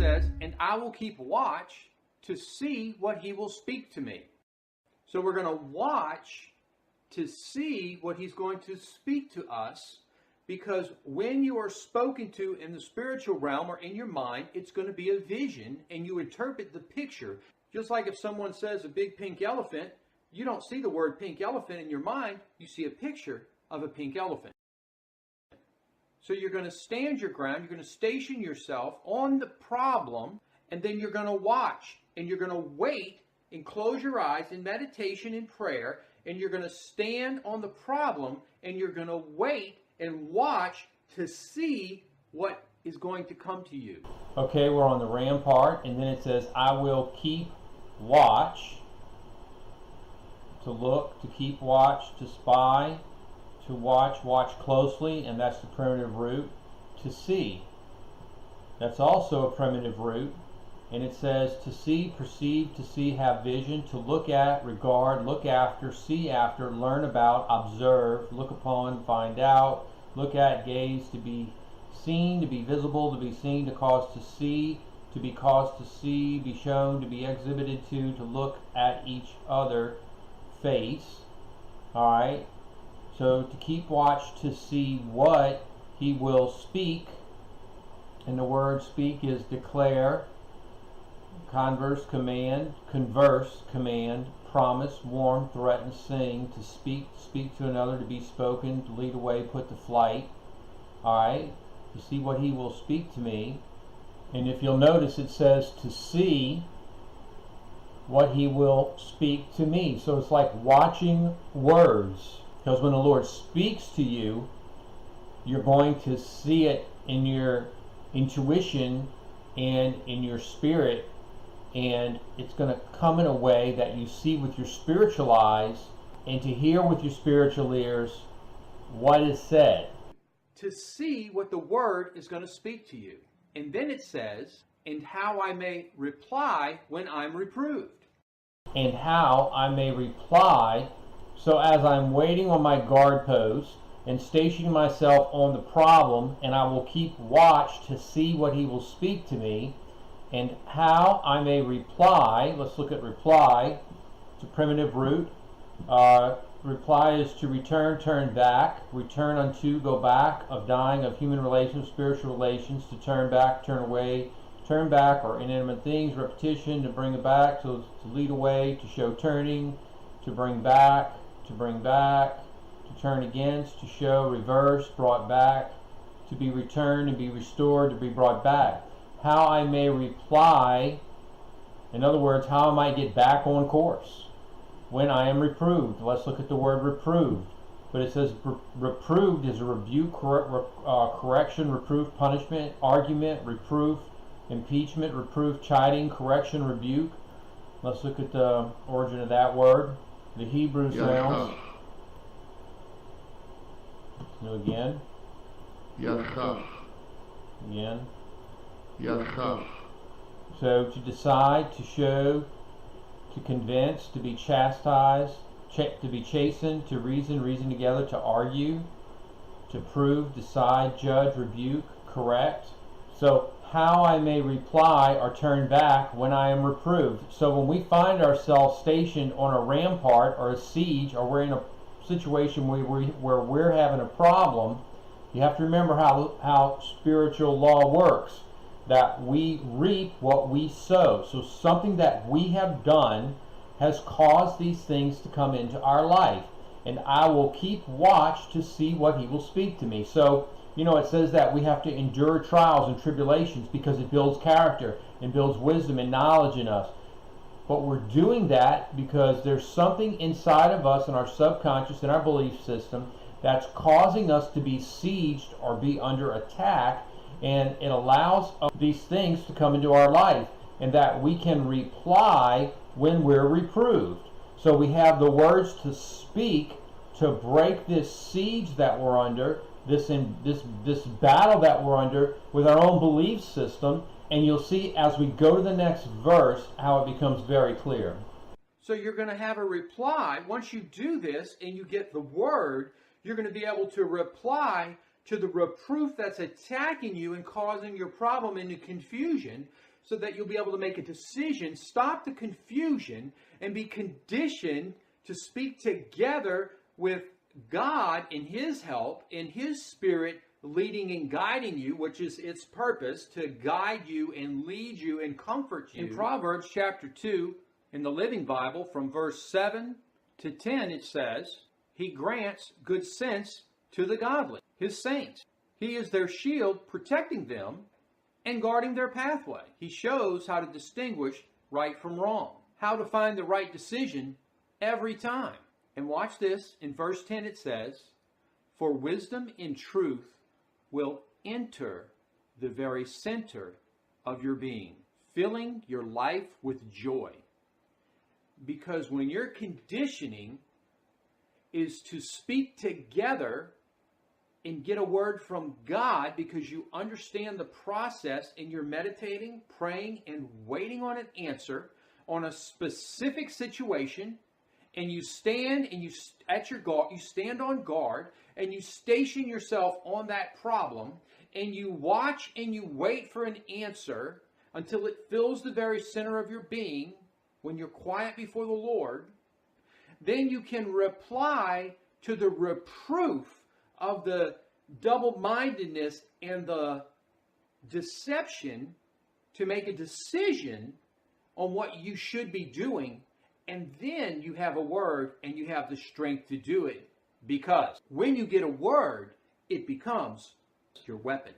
says, and I will keep watch to see what he will speak to me. So we're going to watch to see what he's going to speak to us, because when you are spoken to in the spiritual realm or in your mind, it's going to be a vision, and you interpret the picture. Just like if someone says a big pink elephant, you don't see the word pink elephant in your mind, you see a picture of a pink elephant. So you're going to stand your ground, you're going to station yourself on the problem, and then you're going to watch, and you're going to wait and close your eyes in meditation and prayer, and you're going to stand on the problem, and you're going to wait and watch to see what is going to come to you. Okay, we're on the ram part, and then it says, I will keep watch, to look, to keep watch, to spy, to watch, watch closely, and that's the primitive root. To see, that's also a primitive root. And it says to see, perceive, to see, have vision, to look at, regard, look after, see after, learn about, observe, look upon, find out, look at, gaze, to be seen, to be visible, to be seen, to cause to see, to be caused to see, be shown, to be exhibited to look at each other face. Alright, so to keep watch to see what he will speak, and the word speak is declare, converse, command, promise, warn, threaten, sing, to speak to another, to be spoken, to lead away, put to flight. Alright, to see what he will speak to me. And if you'll notice, it says to see what he will speak to me. So it's like watching words, because when the Lord speaks to you, you're going to see it in your intuition and in your spirit, and it's going to come in a way that you see with your spiritual eyes and to hear with your spiritual ears what is said. To see what the word is going to speak to you. And then it says, and how I may reply when I'm reproved. And how I may reply. So as I'm waiting on my guard post and stationing myself on the problem, and I will keep watch to see what he will speak to me, and how I may reply. Let's look at reply. It's a primitive root. Reply is to return, turn back, return unto, go back, of dying, of human relations, spiritual relations, to turn back, turn away, turn back, or inanimate things, repetition, to bring it back, so to lead away, to show turning, to bring back, to turn against, to show reverse, brought back, to be returned and be restored, to be brought back. How I may reply, in other words, how I might get back on course when I am reproved. Let's look at the word reproved. But it says reproved is a rebuke, correction, reproof, punishment, argument, reproof, impeachment, reproof, chiding, correction, rebuke. Let's look at the origin of that word. The Hebrew sounds. So again. Again. So to decide, to show, to convince, to be chastised, to be chastened, to reason together, to argue, to prove, decide, judge, rebuke, correct. So how I may reply or turn back when I am reproved. So when we find ourselves stationed on a rampart or a siege, or we're in a situation where we're having a problem, you have to remember how spiritual law works. That we reap what we sow. So something that we have done has caused these things to come into our life. And I will keep watch to see what he will speak to me. So, you know, it says that we have to endure trials and tribulations because it builds character and builds wisdom and knowledge in us. But we're doing that because there's something inside of us in our subconscious, in our belief system, that's causing us to be sieged or be under attack. And it allows these things to come into our life, and that we can reply when we're reproved. So we have the words to speak to break this siege that we're under, this battle that we're under with our own belief system. And you'll see as we go to the next verse how it becomes very clear. So you're going to have a reply. Once you do this and you get the word, you're going to be able to reply to the reproof that's attacking you and causing your problem into confusion. so that you'll be able to make a decision, stop the confusion, and be conditioned to speak together with God in His help, in His Spirit, leading and guiding you, which is its purpose, to guide you and lead you and comfort you. In Proverbs chapter 2, in the Living Bible, from verse 7 to 10, it says, He grants good sense to the godly, His saints. He is their shield, protecting them and guarding their pathway. He shows how to distinguish right from wrong, how to find the right decision every time. And watch this. In verse 10 it says, For wisdom and truth will enter the very center of your being, filling your life with joy. Because when your conditioning is to speak together and get a word from God, because you understand the process and you're meditating, praying, and waiting on an answer on a specific situation, and you stand and you at your guard, you stand on guard, and you station yourself on that problem, and you watch and you wait for an answer until it fills the very center of your being. When you're quiet before the Lord, then you can reply to the reproof of the double-mindedness and the deception to make a decision on what you should be doing. And then you have a word and you have the strength to do it. Because when you get a word, it becomes your weapon.